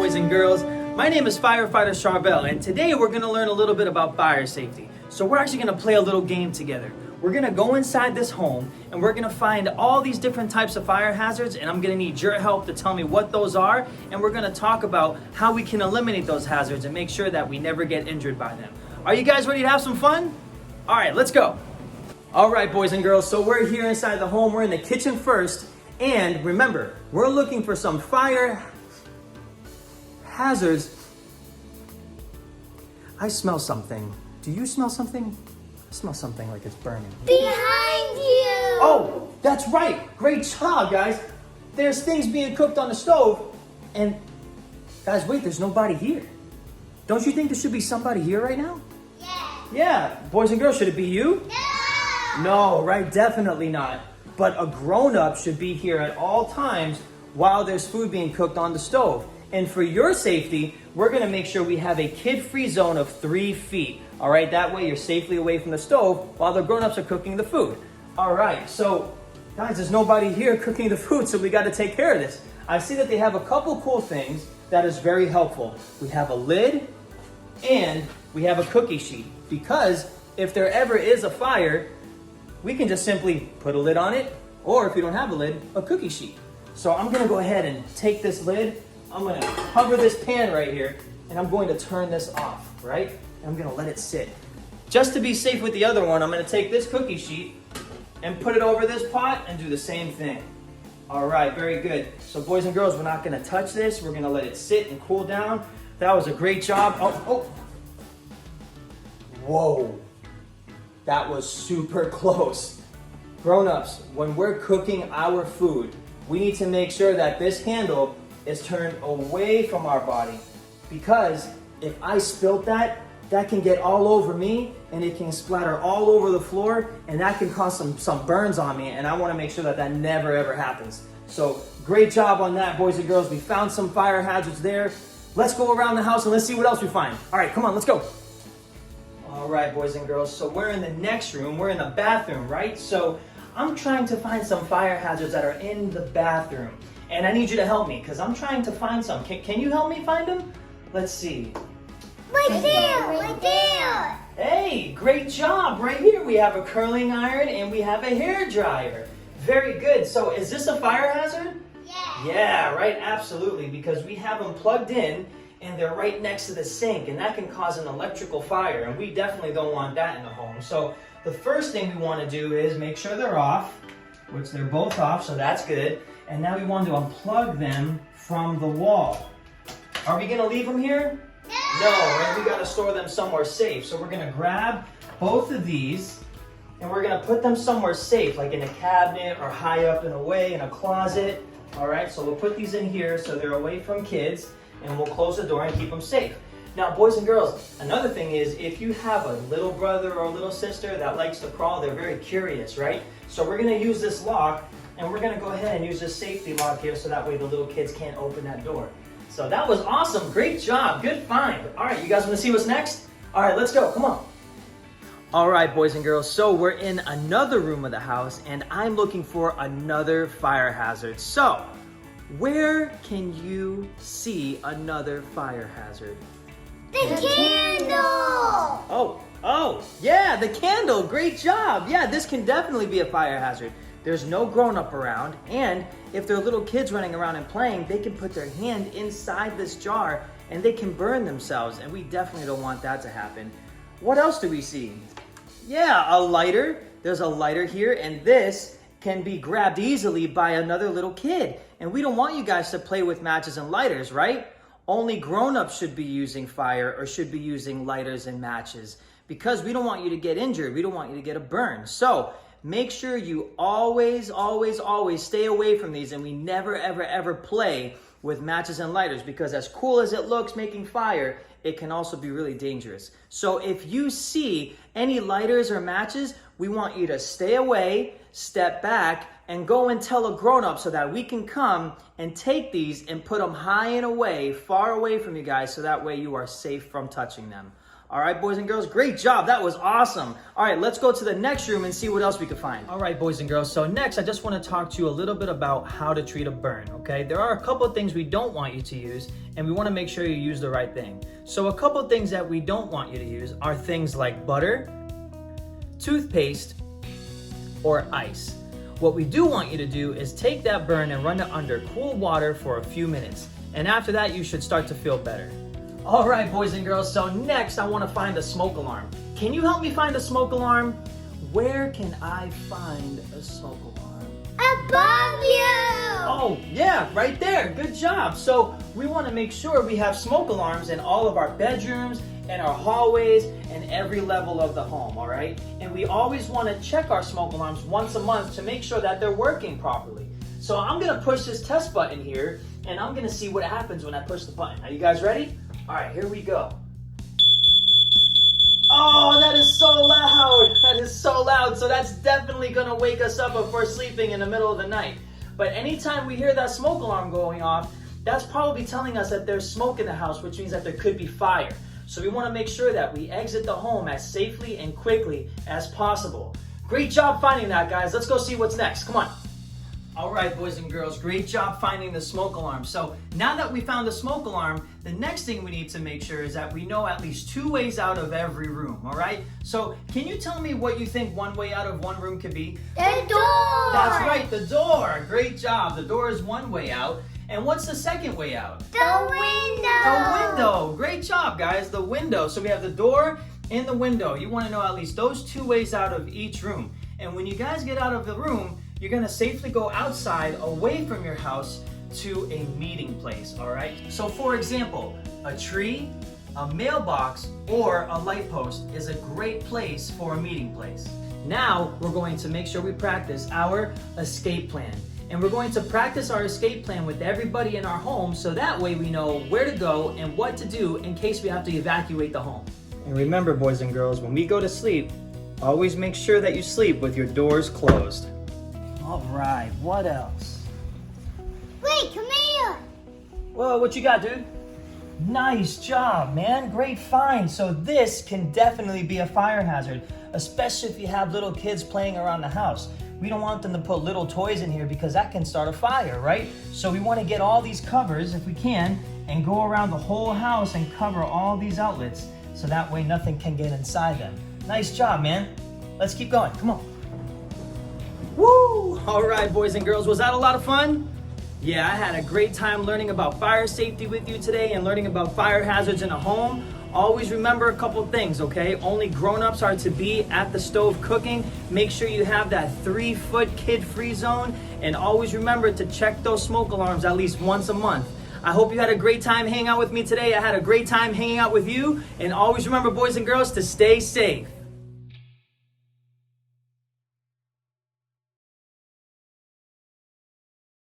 boys and girls. My name is Firefighter Charbel, and today we're going to learn a little bit about fire safety. So we're actually going to play a little game together. We're going to go inside this home, and we're going to find all these different types of fire hazards, and I'm going to need your help to tell me what those are, and we're going to talk about how we can eliminate those hazards and make sure that we never get injured by them. Are you guys ready to have some fun? All right, let's go. All right, boys and girls, so we're here inside the home. We're in the kitchen first, and remember, we're looking for some fire hazards. I smell something. Do you smell something? I smell something like it's burning. Behind you! Oh, that's right. Great job, guys. There's things being cooked on the stove. And guys, wait, there's nobody here. Don't you think there should be somebody here right now? Yeah. Yeah, boys and girls, should it be you? No! No, right? Definitely not. But a grown-up should be here at all times while there's food being cooked on the stove. And for your safety, we're going to make sure we have a kid-free zone of 3 feet. All right, that way you're safely away from the stove while the grown-ups are cooking the food. All right, so guys, there's nobody here cooking the food, so we got to take care of this. I see that they have a couple cool things that is very helpful. We have a lid and we have a cookie sheet, because if there ever is a fire, we can just simply put a lid on it, or if you don't have a lid, a cookie sheet. So I'm going to go ahead and take this lid. I'm going to cover this pan right here, and I'm going to turn this off, right? And I'm going to let it sit. Just to be safe with the other one, I'm going to take this cookie sheet and put it over this pot and do the same thing. All right, very good. So boys and girls, we're not going to touch this. We're going to let it sit and cool down. That was a great job. Oh. Whoa. That was super close. Grown-ups, when we're cooking our food, we need to make sure that this handle is turned away from our body, because if I spilt that can get all over me, and it can splatter all over the floor, and that can cause some burns on me, and I want to make sure that that never ever happens. So great job on that, boys and girls. We found some fire hazards there. Let's go around the house and let's see what else we find. All right, come on, let's go. All right, boys and girls, so we're in the next room. We're in the bathroom, right? So I'm trying to find some fire hazards that are in the bathroom. And I need you to help me, because I'm trying to find some. Can you help me find them? Let's see. Right there! Hey, great job. Right here we have a curling iron and we have a hair dryer. Very good. So is this a fire hazard? Yeah. Yeah, right, absolutely, because we have them plugged in and they're right next to the sink, and that can cause an electrical fire, and we definitely don't want that in the home. So the first thing we want to do is make sure they're off, which they're both off, so that's good. And now we want to unplug them from the wall. Are we going to leave them here? No, right? We got to store them somewhere safe. So we're going to grab both of these and we're going to put them somewhere safe, like in a cabinet or high up and away in a closet. All right, so we'll put these in here so they're away from kids, and we'll close the door and keep them safe. Now, boys and girls, another thing is, if you have a little brother or a little sister that likes to crawl, they're very curious, right? So we're going to use this lock, and we're going to go ahead and use this safety lock here so that way the little kids can't open that door. So that was awesome. Great job. Good find. All right, you guys want to see what's next? All right, let's go. Come on. All right, boys and girls. So we're in another room of the house, and I'm looking for another fire hazard. So where can you see another fire hazard? The candle! Oh, yeah, the candle. Great job. Yeah, this can definitely be a fire hazard. There's no grown-up around, and if there are little kids running around and playing, they can put their hand inside this jar and they can burn themselves, and we definitely don't want that to happen. What else do we see? Yeah, a lighter. There's a lighter here, and this can be grabbed easily by another little kid, and we don't want you guys to play with matches and lighters, right? Only grown-ups should be using fire or should be using lighters and matches, because we don't want you to get injured. We don't want you to get a burn. So make sure you always stay away from these, and we never, ever play with matches and lighters, because as cool as it looks making fire, it can also be really dangerous. So if you see any lighters or matches, we want you to stay away, step back, and go and tell a grown-up so that we can come and take these and put them high and away, far away from you guys, so that way you are safe from touching them. All right, boys and girls, great job. That was awesome. All right, let's go to the next room and see what else we can find. All right, boys and girls, so next I just want to talk to you a little bit about how to treat a burn, okay? There are a couple of things we don't want you to use, and we want to make sure you use the right thing. So a couple of things that we don't want you to use are things like butter, toothpaste, or ice. What we do want you to do is take that burn and run it under cool water for a few minutes. And after that, you should start to feel better. All right, boys and girls, so next I want to find a smoke alarm. Can you help me find a smoke alarm? Where can I find a smoke alarm? Above you. Oh, yeah, right there. Good job. So we want to make sure we have smoke alarms in all of our bedrooms and our hallways and every level of the home, all right? And we always want to check our smoke alarms once a month to make sure that they're working properly. So I'm going to push this test button here, and I'm going to see what happens when I push the button. Are you guys ready? All right, here we go. Oh, that is so loud. That is so loud. So that's definitely going to wake us up if we're sleeping in the middle of the night. But anytime we hear that smoke alarm going off, that's probably telling us that there's smoke in the house, which means that there could be fire. So we want to make sure that we exit the home as safely and quickly as possible. Great job finding that, guys. Let's go see what's next. Come on. All right, boys and girls, great job finding the smoke alarm. So now that we found the smoke alarm, the next thing we need to make sure is that we know at least 2 ways out of every room, all right? So can you tell me what you think one way out of one room could be? The door. That's right, the door. Great job. The door is one way out. And what's the second way out? The window. The window. Great job, guys. The window. So we have the door and the window. You want to know at least those 2 ways out of each room. And when you guys get out of the room, you're going to safely go outside away from your house to a meeting place, all right? So for example, a tree, a mailbox, or a light post is a great place for a meeting place. Now we're going to make sure we practice our escape plan. And we're going to practice our escape plan with everybody in our home so that way we know where to go and what to do in case we have to evacuate the home. And remember, boys and girls, when we go to sleep, always make sure that you sleep with your doors closed. All right, what else? Wait, come here. Whoa, what you got, dude? Nice job, man. Great find. So this can definitely be a fire hazard, especially if you have little kids playing around the house. We don't want them to put little toys in here because that can start a fire, right? So we want to get all these covers, if we can, and go around the whole house and cover all these outlets so that way nothing can get inside them. Nice job, man. Let's keep going. Come on. Woo! All right, boys and girls, was that a lot of fun? Yeah, I had a great time learning about fire safety with you today and learning about fire hazards in a home. Always remember a couple things, okay? Only grown-ups are to be at the stove cooking. Make sure you have that 3-foot kid-free zone, and always remember to check those smoke alarms at least once a month. I hope you had a great time hanging out with me today. I had a great time hanging out with you, and always remember, boys and girls, to stay safe.